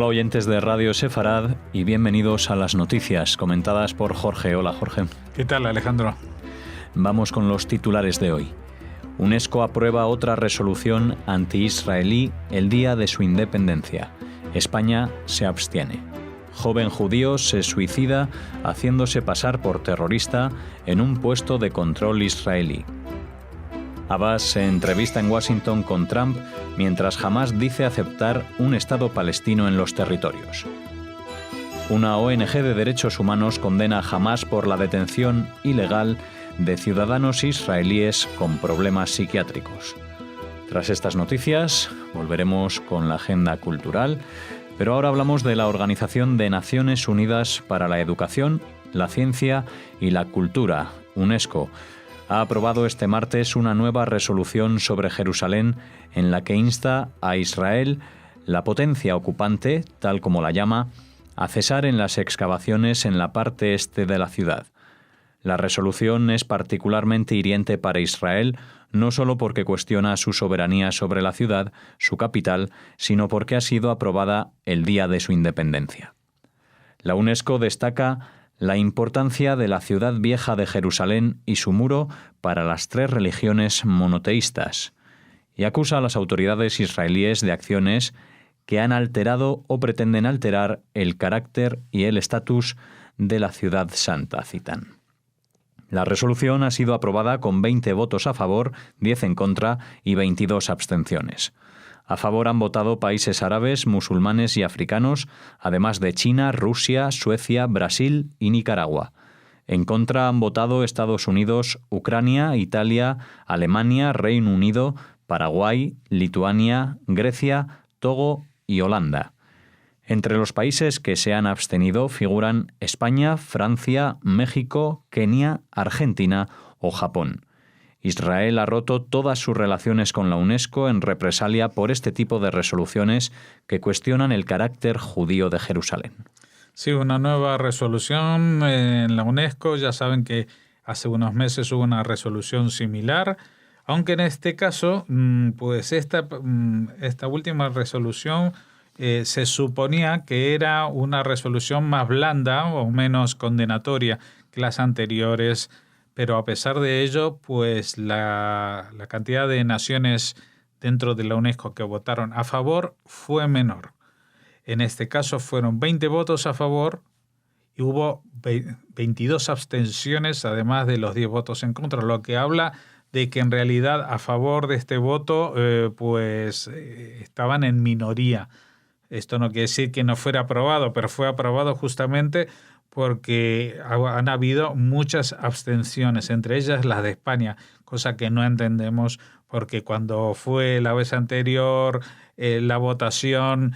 Hola oyentes de Radio Sefarad y bienvenidos a las noticias comentadas por Jorge. Hola Jorge. ¿Qué tal, Alejandro? Vamos con los titulares de hoy. UNESCO aprueba otra resolución anti-israelí el día de su independencia. España se abstiene. Joven judío se suicida haciéndose pasar por terrorista en un puesto de control israelí. Abbas se entrevista en Washington con Trump mientras Hamás dice aceptar un Estado palestino en los territorios. Una ONG de derechos humanos condena a Hamás por la detención ilegal de ciudadanos israelíes con problemas psiquiátricos. Tras estas noticias, volveremos con la agenda cultural, pero ahora hablamos de la Organización de Naciones Unidas para la Educación, la Ciencia y la Cultura, UNESCO. Ha aprobado este martes una nueva resolución sobre Jerusalén en la que insta a Israel, la potencia ocupante, tal como la llama, a cesar en las excavaciones en la parte este de la ciudad. La resolución es particularmente hiriente para Israel, no solo porque cuestiona su soberanía sobre la ciudad, su capital, sino porque ha sido aprobada el día de su independencia. La UNESCO destaca la importancia de la ciudad vieja de Jerusalén y su muro para las tres religiones monoteístas, y acusa a las autoridades israelíes de acciones que han alterado o pretenden alterar el carácter y el estatus de la ciudad santa, citan. La resolución ha sido aprobada con 20 votos a favor, 10 en contra y 22 abstenciones. A favor han votado países árabes, musulmanes y africanos, además de China, Rusia, Suecia, Brasil y Nicaragua. En contra han votado Estados Unidos, Ucrania, Italia, Alemania, Reino Unido, Paraguay, Lituania, Grecia, Togo y Holanda. Entre los países que se han abstenido figuran España, Francia, México, Kenia, Argentina o Japón. Israel ha roto todas sus relaciones con la UNESCO en represalia por este tipo de resoluciones que cuestionan el carácter judío de Jerusalén. Sí, una nueva resolución en la UNESCO. Ya saben que hace unos meses hubo una resolución similar, aunque en este caso, pues esta última resolución se suponía que era una resolución más blanda o menos condenatoria que las anteriores. Pero a pesar de ello, pues la cantidad de naciones dentro de la UNESCO que votaron a favor fue menor. En este caso fueron 20 votos a favor y hubo 22 abstenciones, además de los 10 votos en contra, lo que habla de que en realidad a favor de este voto estaban en minoría. Esto no quiere decir que no fuera aprobado, pero fue aprobado justamente porque han habido muchas abstenciones, entre ellas las de España, cosa que no entendemos porque cuando fue la vez anterior la votación,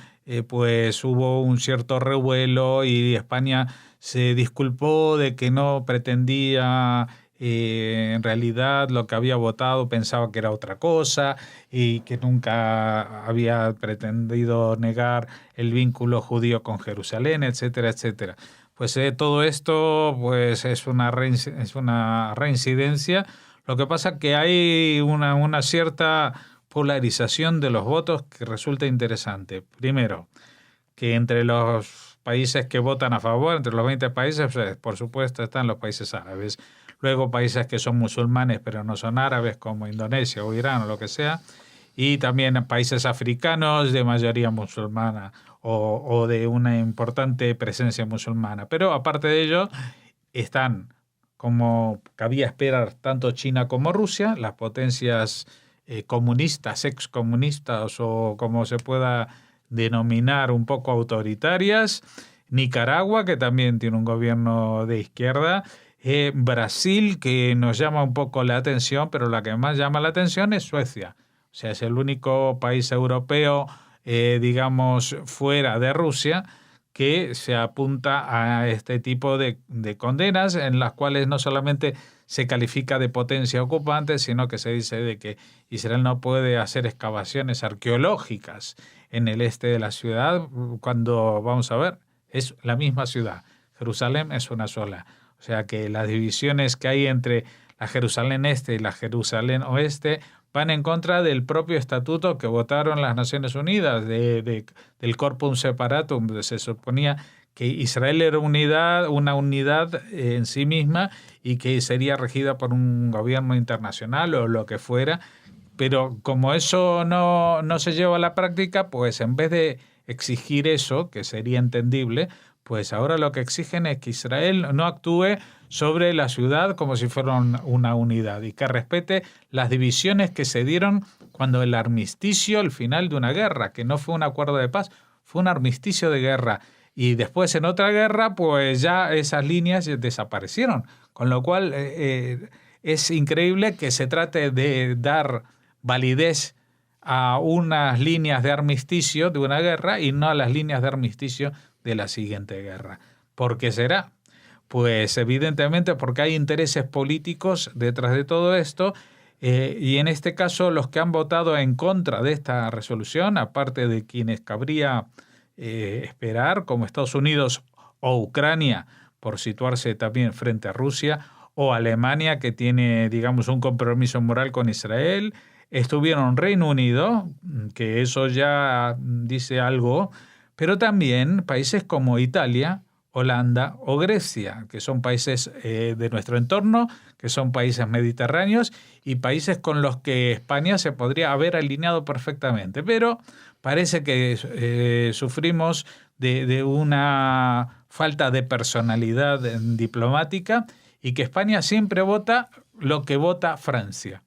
pues hubo un cierto revuelo y España se disculpó de que no pretendía en realidad lo que había votado, pensaba que era otra cosa y que nunca había pretendido negar el vínculo judío con Jerusalén, etcétera, etcétera. Pues todo esto pues es una reincidencia. Lo que pasa es que hay una cierta polarización de los votos que resulta interesante. Primero, que entre los países que votan a favor, entre los 20 países, pues, por supuesto, están los países árabes. Luego países que son musulmanes pero no son árabes, como Indonesia o Irán o lo que sea. Y también países africanos de mayoría musulmana o de una importante presencia musulmana. Pero aparte de ello, están, como cabía esperar, tanto China como Rusia, las potencias comunistas, excomunistas o como se pueda denominar un poco autoritarias, Nicaragua, que también tiene un gobierno de izquierda, Brasil, que nos llama un poco la atención, pero la que más llama la atención es Suecia. O sea, es el único país europeo, digamos, fuera de Rusia, que se apunta a este tipo de condenas en las cuales no solamente se califica de potencia ocupante, sino que se dice de que Israel no puede hacer excavaciones arqueológicas en el este de la ciudad, cuando, vamos a ver, es la misma ciudad. Jerusalén es una sola. O sea que las divisiones que hay entre la Jerusalén Este y la Jerusalén Oeste van en contra del propio estatuto que votaron las Naciones Unidas, del Corpus Separatum, donde se suponía que Israel era una unidad en sí misma y que sería regida por un gobierno internacional o lo que fuera. Pero como eso no se lleva a la práctica, pues en vez de exigir eso, que sería entendible, pues ahora lo que exigen es que Israel no actúe sobre la ciudad como si fuera una unidad y que respete las divisiones que se dieron cuando el armisticio, el final de una guerra, que no fue un acuerdo de paz, fue un armisticio de guerra. Y después en otra guerra, pues ya esas líneas desaparecieron. Con lo cual es increíble que se trate de dar validez a unas líneas de armisticio de una guerra y no a las líneas de armisticio de la siguiente guerra. ¿Por qué será? Pues evidentemente porque hay intereses políticos detrás de todo esto y en este caso los que han votado en contra de esta resolución, aparte de quienes cabría esperar, como Estados Unidos o Ucrania, por situarse también frente a Rusia, o Alemania, que tiene, digamos, un compromiso moral con Israel, estuvieron Reino Unido, que eso ya dice algo, pero también países como Italia, Holanda o Grecia, que son países de nuestro entorno, que son países mediterráneos y países con los que España se podría haber alineado perfectamente. Pero parece que sufrimos de una falta de personalidad diplomática y que España siempre vota lo que vota Francia.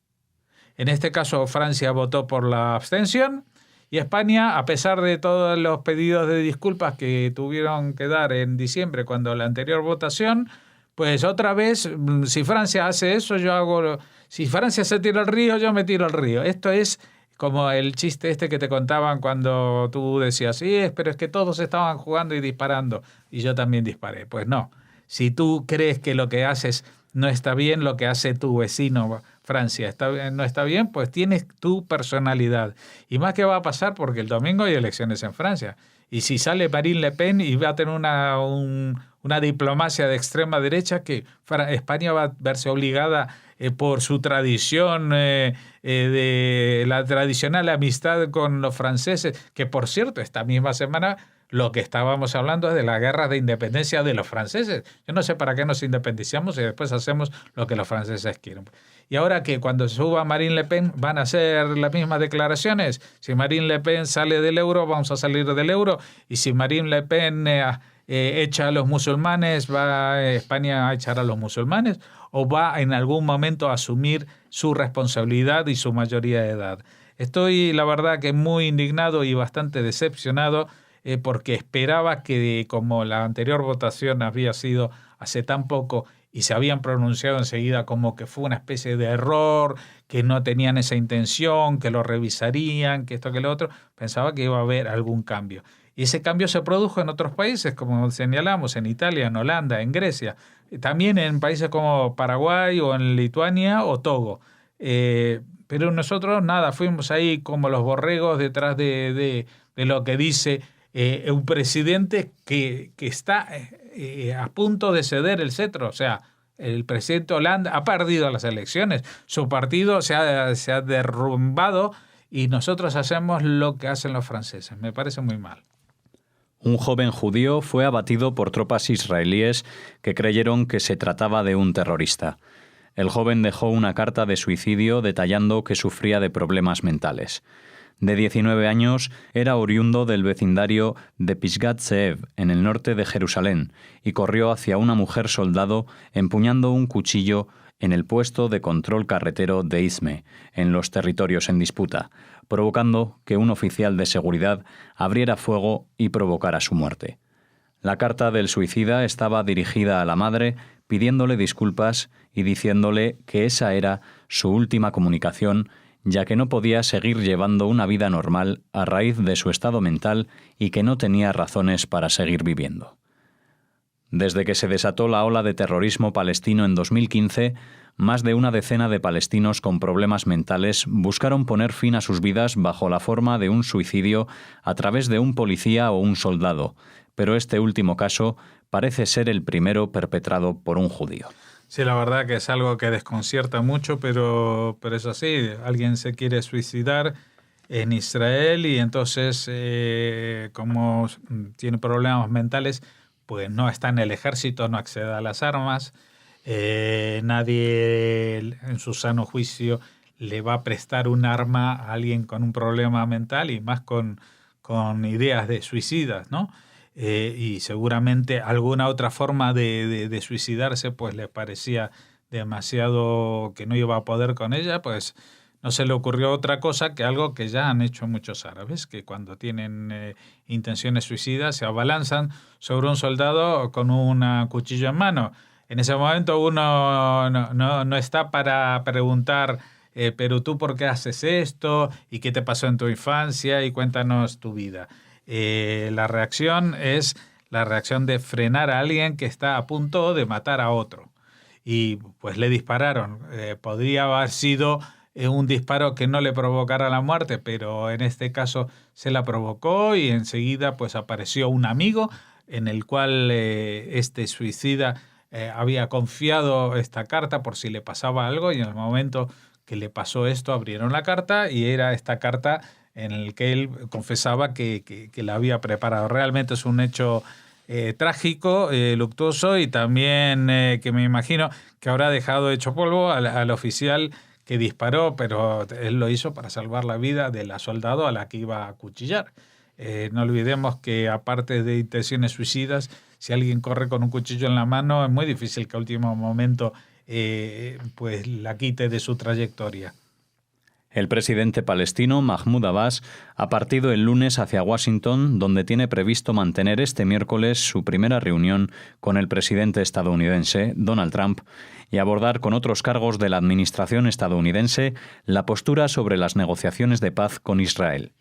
En este caso, Francia votó por la abstención y España, a pesar de todos los pedidos de disculpas que tuvieron que dar en diciembre cuando la anterior votación, pues otra vez, si Francia hace eso, yo hago... Si Francia se tira al río, yo me tiro al río. Esto es como el chiste este que te contaban cuando tú decías, sí, pero es que todos estaban jugando y disparando y yo también disparé. Pues no. Si tú crees que lo que haces no está bien, lo que hace tu vecino Francia no está bien, pues tienes tu personalidad. Y más que va a pasar porque el domingo hay elecciones en Francia. Y si sale Marine Le Pen y va a tener una diplomacia de extrema derecha, que España va a verse obligada por su tradición de la tradicional amistad con los franceses, que por cierto, esta misma semana lo que estábamos hablando es de la guerra de independencia de los franceses. Yo no sé para qué nos independizamos y después hacemos lo que los franceses quieren. Y ahora que cuando suba Marine Le Pen van a hacer las mismas declaraciones. Si Marine Le Pen sale del euro, vamos a salir del euro. Y si Marine Le Pen echa a los musulmanes, ¿va España a echar a los musulmanes? ¿O va en algún momento a asumir su responsabilidad y su mayoría de edad? Estoy, la verdad, que muy indignado y bastante decepcionado porque esperaba que, como la anterior votación había sido hace tan poco y se habían pronunciado enseguida como que fue una especie de error, que no tenían esa intención, que lo revisarían, que esto, que lo otro, pensaba que iba a haber algún cambio. Y ese cambio se produjo en otros países, como señalamos, en Italia, en Holanda, en Grecia, también en países como Paraguay o en Lituania o Togo. Pero nosotros, nada, fuimos ahí como los borregos detrás de lo que dice un presidente que está a punto de ceder el cetro. O sea, el presidente Hollande ha perdido las elecciones, su partido se ha derrumbado y nosotros hacemos lo que hacen los franceses. Me parece muy mal. Un joven judío fue abatido por tropas israelíes que creyeron que se trataba de un terrorista. El joven dejó una carta de suicidio detallando que sufría de problemas mentales. De 19 años, era oriundo del vecindario de Pisgat Ze'ev, en el norte de Jerusalén, y corrió hacia una mujer soldado empuñando un cuchillo en el puesto de control carretero de Izme, en los territorios en disputa, provocando que un oficial de seguridad abriera fuego y provocara su muerte. La carta del suicida estaba dirigida a la madre, pidiéndole disculpas y diciéndole que esa era su última comunicación, ya que no podía seguir llevando una vida normal a raíz de su estado mental y que no tenía razones para seguir viviendo. Desde que se desató la ola de terrorismo palestino en 2015, más de una decena de palestinos con problemas mentales buscaron poner fin a sus vidas bajo la forma de un suicidio a través de un policía o un soldado, pero este último caso parece ser el primero perpetrado por un judío. Sí, la verdad que es algo que desconcierta mucho, pero es así. Alguien se quiere suicidar en Israel y entonces, como tiene problemas mentales, pues no está en el ejército, no accede a las armas. Nadie en su sano juicio le va a prestar un arma a alguien con un problema mental y más con ideas de suicidas, ¿no? Y seguramente alguna otra forma de suicidarse pues le parecía demasiado, que no iba a poder con ella, pues no se le ocurrió otra cosa que algo que ya han hecho muchos árabes, que cuando tienen intenciones suicidas se abalanzan sobre un soldado con un cuchillo en mano. En ese momento uno no está para preguntar, pero tú por qué haces esto y qué te pasó en tu infancia y cuéntanos tu vida. La reacción es la reacción de frenar a alguien que está a punto de matar a otro. Y pues le dispararon. Podría haber sido un disparo que no le provocara la muerte, pero en este caso se la provocó y enseguida pues apareció un amigo en el cual este suicida había confiado esta carta por si le pasaba algo, y en el momento que le pasó esto abrieron la carta y era esta carta en el que él confesaba que la había preparado. Realmente es un hecho trágico, luctuoso, y también que me imagino que habrá dejado hecho polvo al oficial que disparó, pero él lo hizo para salvar la vida de la soldado a la que iba a acuchillar. No olvidemos que aparte de intenciones suicidas, si alguien corre con un cuchillo en la mano, es muy difícil que a último momento pues la quite de su trayectoria. El presidente palestino Mahmoud Abbas ha partido el lunes hacia Washington, donde tiene previsto mantener este miércoles su primera reunión con el presidente estadounidense, Donald Trump, y abordar con otros cargos de la administración estadounidense la postura sobre las negociaciones de paz con Israel.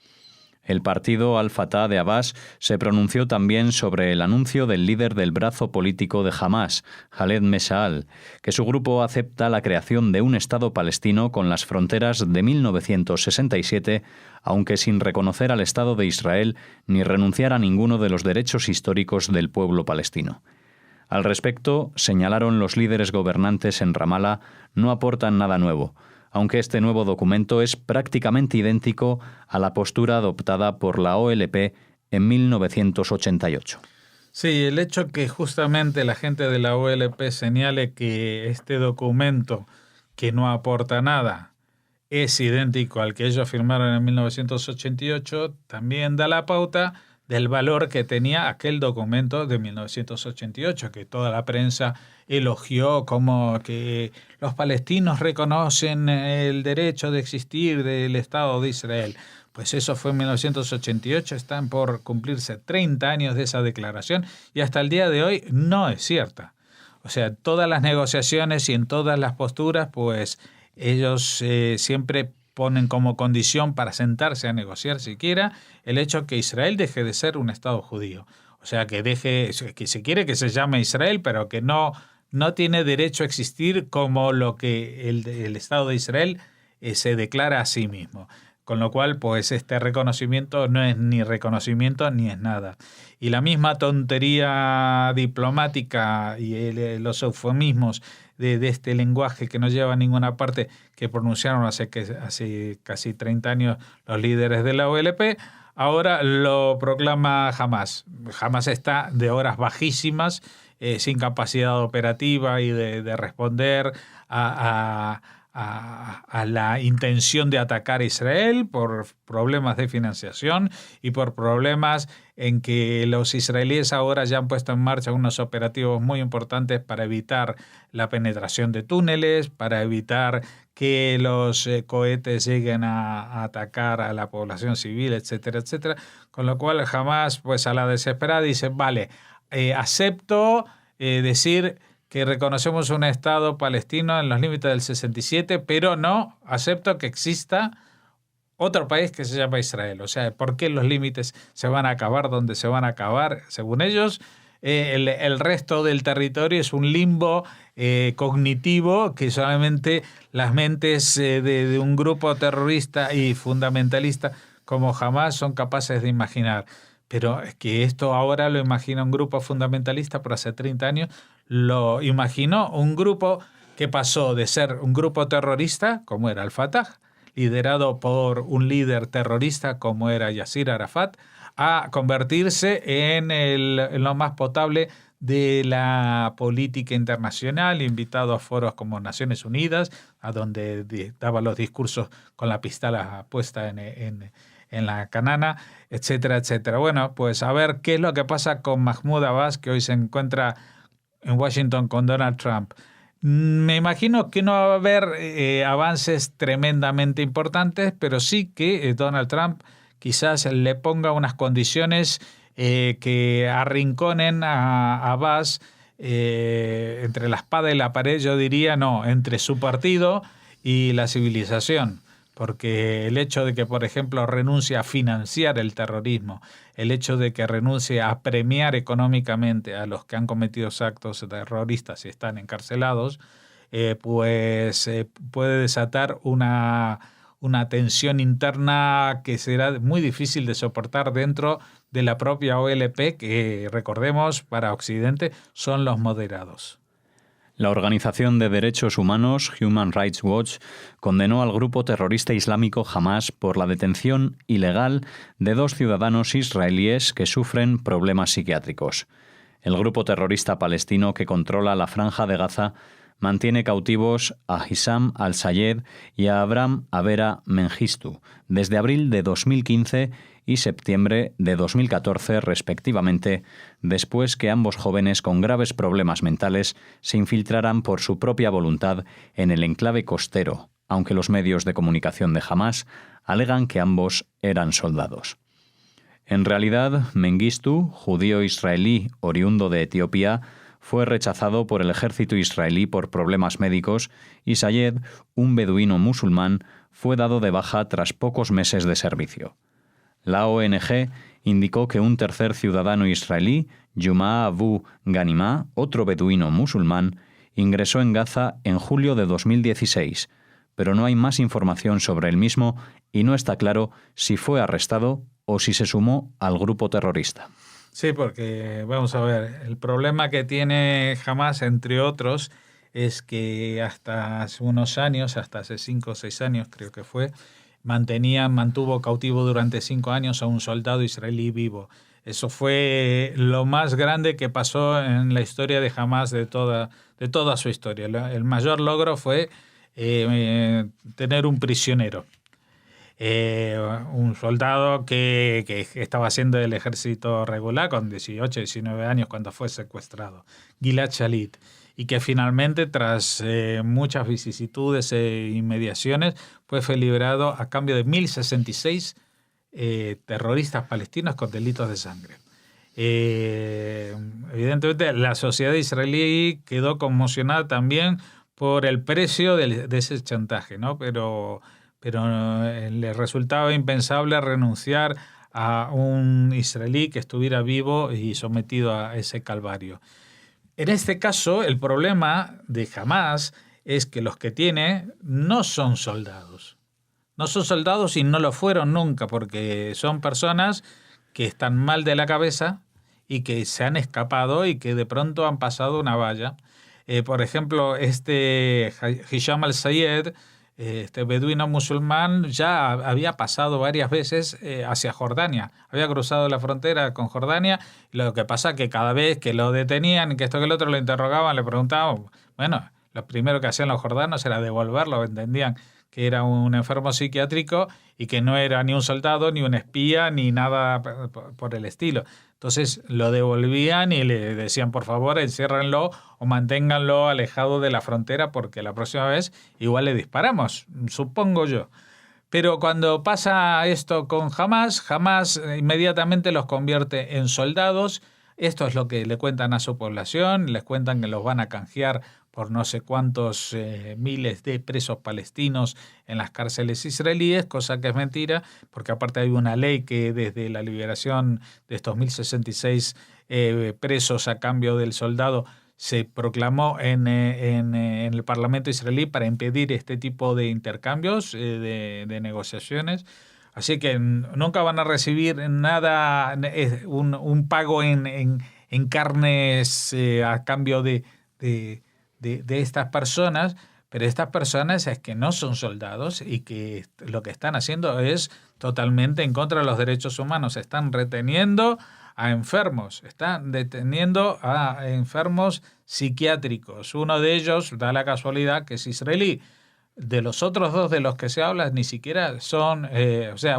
El partido Al-Fatah de Abbas se pronunció también sobre el anuncio del líder del brazo político de Hamás, Khaled Meshaal, que su grupo acepta la creación de un Estado palestino con las fronteras de 1967, aunque sin reconocer al Estado de Israel ni renunciar a ninguno de los derechos históricos del pueblo palestino. Al respecto, señalaron los líderes gobernantes en Ramala, no aportan nada nuevo, aunque este nuevo documento es prácticamente idéntico a la postura adoptada por la OLP en 1988. Sí, el hecho que justamente la gente de la OLP señale que este documento, que no aporta nada, es idéntico al que ellos firmaron en 1988, también da la pauta del valor que tenía aquel documento de 1988, que toda la prensa elogió como que los palestinos reconocen el derecho de existir del Estado de Israel. Pues eso fue en 1988, están por cumplirse 30 años de esa declaración y hasta el día de hoy no es cierta. O sea, todas las negociaciones y en todas las posturas, pues ellos siempre ponen como condición para sentarse a negociar siquiera el hecho que Israel deje de ser un Estado judío. O sea, que se quiere que se llame Israel, pero que no tiene derecho a existir como lo que el Estado de Israel se declara a sí mismo. Con lo cual, pues este reconocimiento no es ni reconocimiento ni es nada. Y la misma tontería diplomática y los eufemismos de este lenguaje que no lleva a ninguna parte que pronunciaron hace casi 30 años los líderes de la OLP, ahora lo proclama Hamás. Hamás está de horas bajísimas, sin capacidad operativa y de responder a la intención de atacar a Israel por problemas de financiación y por problemas en que los israelíes ahora ya han puesto en marcha unos operativos muy importantes para evitar la penetración de túneles, para evitar que los cohetes lleguen a atacar a la población civil, etcétera, etcétera. Con lo cual Hamás, pues a la desesperada, dice, vale, acepto decir que reconocemos un Estado palestino en los límites del 67, pero no acepto que exista otro país que se llama Israel. O sea, ¿por qué los límites se van a acabar donde se van a acabar? Según ellos, el resto del territorio es un limbo cognitivo que solamente las mentes de un grupo terrorista y fundamentalista como Hamás son capaces de imaginar. Pero es que esto ahora lo imagina un grupo fundamentalista, pero hace 30 años lo imaginó un grupo que pasó de ser un grupo terrorista, como era el Fatah, liderado por un líder terrorista como era Yasir Arafat, a convertirse en lo más potable de la política internacional, invitado a foros como Naciones Unidas, a donde daba los discursos con la pistola puesta en la canana, etcétera, etcétera. Bueno, pues a ver qué es lo que pasa con Mahmoud Abbas, que hoy se encuentra en Washington con Donald Trump. Me imagino que no va a haber avances tremendamente importantes, pero sí que Donald Trump quizás le ponga unas condiciones que arrinconen a Abbas entre la espada y la pared, yo diría, no, entre su partido y la civilización. Porque el hecho de que, por ejemplo, renuncie a financiar el terrorismo, el hecho de que renuncie a premiar económicamente a los que han cometido actos terroristas y están encarcelados, puede desatar una tensión interna que será muy difícil de soportar dentro de la propia OLP, que, recordemos, para Occidente son los moderados. La Organización de Derechos Humanos Human Rights Watch condenó al grupo terrorista islámico Hamás por la detención ilegal de 2 ciudadanos israelíes que sufren problemas psiquiátricos. El grupo terrorista palestino que controla la Franja de Gaza mantiene cautivos a Hissam al-Sayed y a Abraham Avera Mengistu desde abril de 2015 y septiembre de 2014, respectivamente, después que ambos jóvenes con graves problemas mentales se infiltraran por su propia voluntad en el enclave costero, aunque los medios de comunicación de Hamás alegan que ambos eran soldados. En realidad, Mengistu, judío israelí oriundo de Etiopía, fue rechazado por el ejército israelí por problemas médicos y Sayed, un beduino musulmán, fue dado de baja tras pocos meses de servicio. La ONG indicó que un tercer ciudadano israelí, Juma Abu Ghanimah, otro beduino musulmán, ingresó en Gaza en julio de 2016, pero no hay más información sobre el mismo y no está claro si fue arrestado o si se sumó al grupo terrorista. Sí, porque vamos a ver, el problema que tiene Hamás, entre otros, es que hasta hace unos años, hasta hace 5 o 6 años creo que fue, mantuvo cautivo durante 5 años a un soldado israelí vivo. Eso fue lo más grande que pasó en la historia de Hamás, de toda su historia. El mayor logro fue tener un prisionero. Un soldado que estaba haciendo el ejército regular con 18, 19 años cuando fue secuestrado, Gilad Shalit, y que finalmente, tras muchas vicisitudes e inmediaciones, fue liberado a cambio de 1.066 terroristas palestinos con delitos de sangre. Evidentemente, la sociedad israelí quedó conmocionada también por el precio de ese chantaje, ¿no? Pero le resultaba impensable renunciar a un israelí que estuviera vivo y sometido a ese calvario. En este caso, el problema de Hamás es que los que tiene no son soldados. No son soldados y no lo fueron nunca, porque son personas que están mal de la cabeza y que se han escapado y que de pronto han pasado una valla. Por ejemplo, Hisham al-Sayed, este beduino musulmán, ya había pasado varias veces hacia Jordania. Había cruzado la frontera con Jordania. Lo que pasa es que cada vez que lo detenían, que esto que el otro lo interrogaban, le preguntaban, bueno, lo primero que hacían los jordanos era devolverlo, entendían que era un enfermo psiquiátrico y que no era ni un soldado, ni un espía, ni nada por el estilo. Entonces lo devolvían y le decían, por favor, enciérrenlo o manténganlo alejado de la frontera porque la próxima vez igual le disparamos, supongo yo. Pero cuando pasa esto con Hamás inmediatamente los convierte en soldados. Esto es lo que le cuentan a su población, les cuentan que los van a canjear por no sé cuántos miles de presos palestinos en las cárceles israelíes, cosa que es mentira, porque aparte hay una ley que desde la liberación de estos 1.066 presos a cambio del soldado se proclamó en el Parlamento israelí para impedir este tipo de intercambios, de negociaciones. Así que nunca van a recibir nada, un pago en carnes a cambio de de estas personas, pero estas personas es que no son soldados y que lo que están haciendo es totalmente en contra de los derechos humanos. Están reteniendo a enfermos, están deteniendo a enfermos psiquiátricos. Uno de ellos da la casualidad que es israelí. De los otros dos de los que se habla ni siquiera son,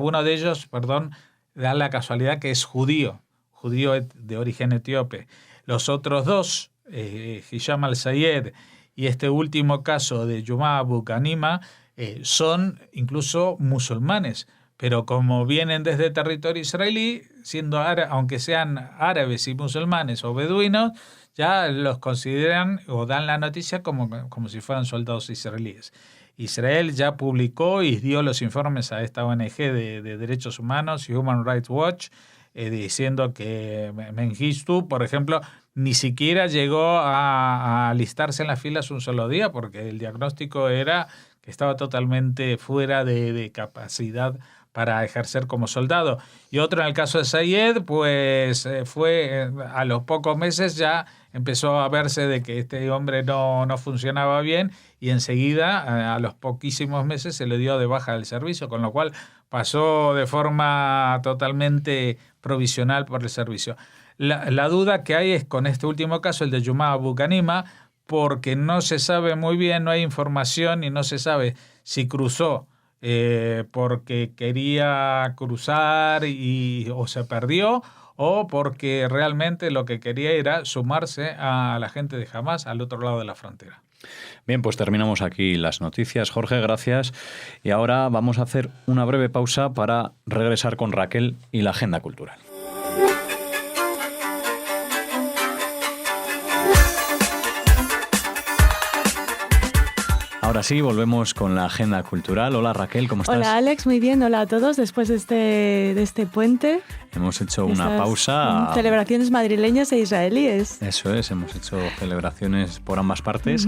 uno de ellos, da la casualidad que es judío de origen etíope. Los otros dos, Hisham al-Sayed y este último caso de Juma Abu Ghanima, son incluso musulmanes, pero como vienen desde territorio israelí, aunque sean árabes y musulmanes o beduinos, ya los consideran o dan la noticia como si fueran soldados israelíes. Israel ya publicó y dio los informes a esta ONG de derechos humanos, Human Rights Watch, diciendo que Mengistu, por ejemplo, ni siquiera llegó a alistarse en las filas un solo día, porque el diagnóstico era que estaba totalmente fuera de capacidad para ejercer como soldado. Y otro, en el caso de Sayed, pues fue a los pocos meses ya empezó a verse de que este hombre no funcionaba bien y enseguida, a los poquísimos meses, se le dio de baja del servicio, con lo cual pasó de forma totalmente provisional por el servicio. La duda que hay es con este último caso, el de Juma Abu Ghanima, porque no se sabe muy bien, no hay información y no se sabe si cruzó porque quería cruzar o se perdió, o porque realmente lo que quería era sumarse a la gente de Hamás al otro lado de la frontera. Bien, pues terminamos aquí las noticias. Jorge, gracias. Y ahora vamos a hacer una breve pausa para regresar con Raquel y la agenda cultural. Ahora sí, volvemos con la agenda cultural. Hola Raquel, ¿cómo estás? Hola Alex, muy bien. Hola a todos. Después de este puente... Hemos hecho una pausa. Celebraciones madrileñas e israelíes. Eso es, hemos hecho celebraciones por ambas partes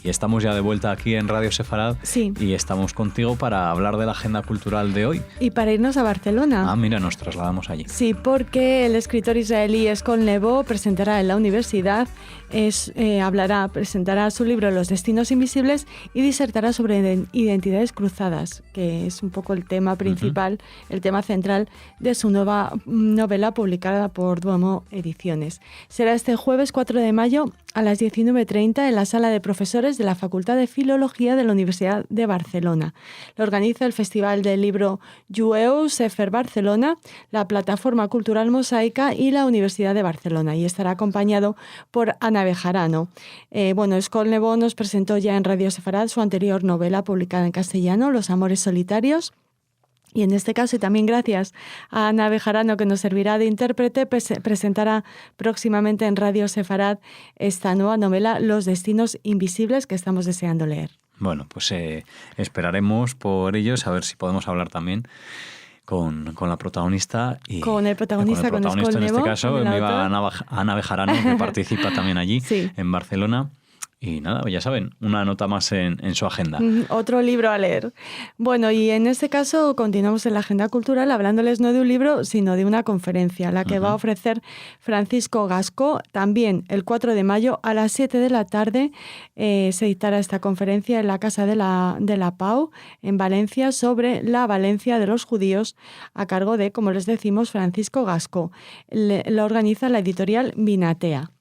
y estamos ya de vuelta aquí en Radio Sefarad. Sí. Y estamos contigo para hablar de la agenda cultural de hoy. Y para irnos a Barcelona. Ah, mira, nos trasladamos allí. Sí, porque el escritor israelí Eshkol Nevo presentará en la universidad, presentará su libro Los destinos invisibles y disertará sobre identidades cruzadas, que es un poco el tema principal, el tema central de su nueva novela publicada por Duomo Ediciones. Será este jueves 4 de mayo a las 19:30 en la sala de profesores de la Facultad de Filología de la Universidad de Barcelona. Lo organiza el Festival del Libro Jueu Sefer Barcelona, la Plataforma Cultural Mosaica y la Universidad de Barcelona, y estará acompañado por Ana Bejarano. Eshkol Nevo nos presentó ya en Radio Sefarad su anterior novela publicada en castellano, Los Amores Solitarios. Y en este caso, y también gracias a Ana Bejarano, que nos servirá de intérprete, presentará próximamente en Radio Sefarad esta nueva novela, Los Destinos Invisibles, que estamos deseando leer. Bueno, pues esperaremos por ellos, a ver si podemos hablar también con la protagonista. Con el protagonista, con Eshkol Nevo. En este caso, Ana Bejarano, que participa también allí, sí, en Barcelona. Y nada, ya saben, una nota más en su agenda. Otro libro a leer. Bueno, y en este caso continuamos en la agenda cultural hablándoles no de un libro, sino de una conferencia, la que va a ofrecer Francisco Gasco. También el 4 de mayo a las 7 de la tarde se dictará esta conferencia en la Casa de la Pau, en Valencia, sobre la Valencia de los judíos, a cargo de, como les decimos, Francisco Gasco. La organiza la editorial Vinatea.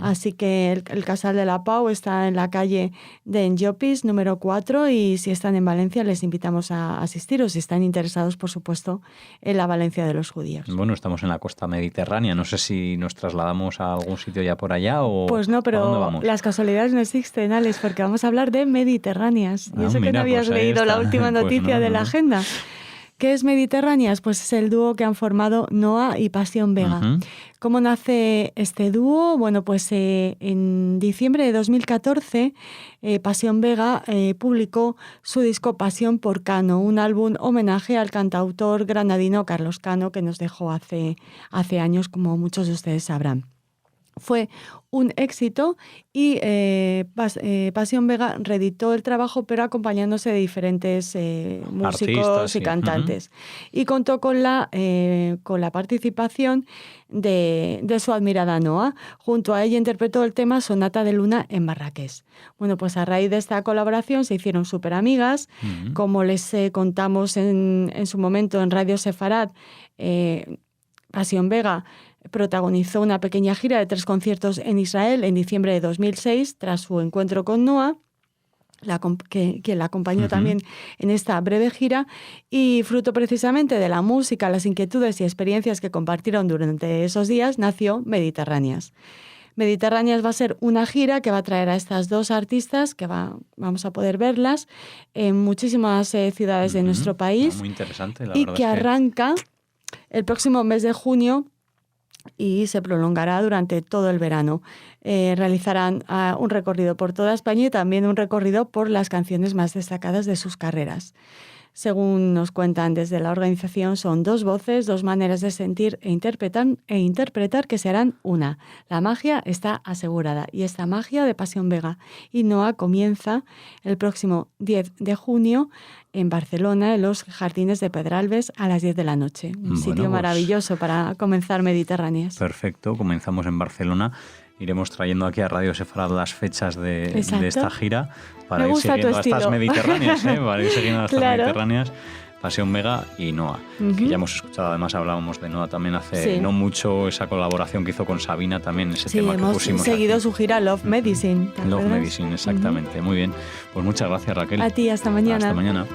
Así que el Casal de la Pau está en la calle de Enjopis, número 4, y si están en Valencia les invitamos a asistir, o si están interesados, por supuesto, en la Valencia de los judíos. Bueno, estamos en la costa mediterránea, no sé si nos trasladamos a algún sitio ya por allá o... Pues no, pero las casualidades no existen, Alex, porque vamos a hablar de mediterráneas. Y eso que no habías leído la última noticia de la agenda. ¿Qué es Mediterráneas? Pues es el dúo que han formado Noa y Pasión Vega. ¿Cómo nace este dúo? Bueno, pues en diciembre de 2014 Pasión Vega publicó su disco Pasión por Cano, un álbum homenaje al cantautor granadino Carlos Cano, que nos dejó hace años, como muchos de ustedes sabrán. fue un éxito y Pasión Vega reeditó el trabajo, pero acompañándose de diferentes músicos artistas, y sí. cantantes. Y contó con la participación de su admirada Noa. Junto a ella interpretó el tema Sonata de Luna en Marrakech. Bueno, pues a raíz de esta colaboración se hicieron súper amigas. Como les contamos en su momento en Radio Sefarad, Pasión Vega protagonizó una pequeña gira de 3 conciertos en Israel en diciembre de 2006, tras su encuentro con Noa, quien la acompañó también en esta breve gira, y fruto precisamente de la música, las inquietudes y experiencias que compartieron durante esos días, nació Mediterráneas. Mediterráneas va a ser una gira que va a traer a estas 2 artistas, que vamos a poder verlas en muchísimas ciudades de nuestro país. Muy interesante, la y verdad que arranca el próximo mes de junio y se prolongará durante todo el verano. Realizarán un recorrido por toda España y también un recorrido por las canciones más destacadas de sus carreras. Según nos cuentan desde la organización, son 2 voces, 2 maneras de sentir e interpretar que serán una. La magia está asegurada, y esta magia de Pasión Vega y Noa comienza el próximo 10 de junio en Barcelona, en los Jardines de Pedralbes, a las 10 de la noche. Un sitio maravilloso para comenzar Mediterráneas. Perfecto, comenzamos en Barcelona. Iremos trayendo aquí a Radio Sefarad las fechas de esta gira para ir siguiendo a estas Mediterráneas, para ir siguiendo a estas Mediterráneas. Pasión Vega y Noa, que ya hemos escuchado, además hablábamos de Noa también hace no mucho, esa colaboración que hizo con Sabina también, ese tema que pusimos. Sí, hemos seguido su gira Love Medicine. Love Medicine, exactamente. Muy bien. Pues muchas gracias, Raquel. A ti, hasta mañana. Hasta mañana.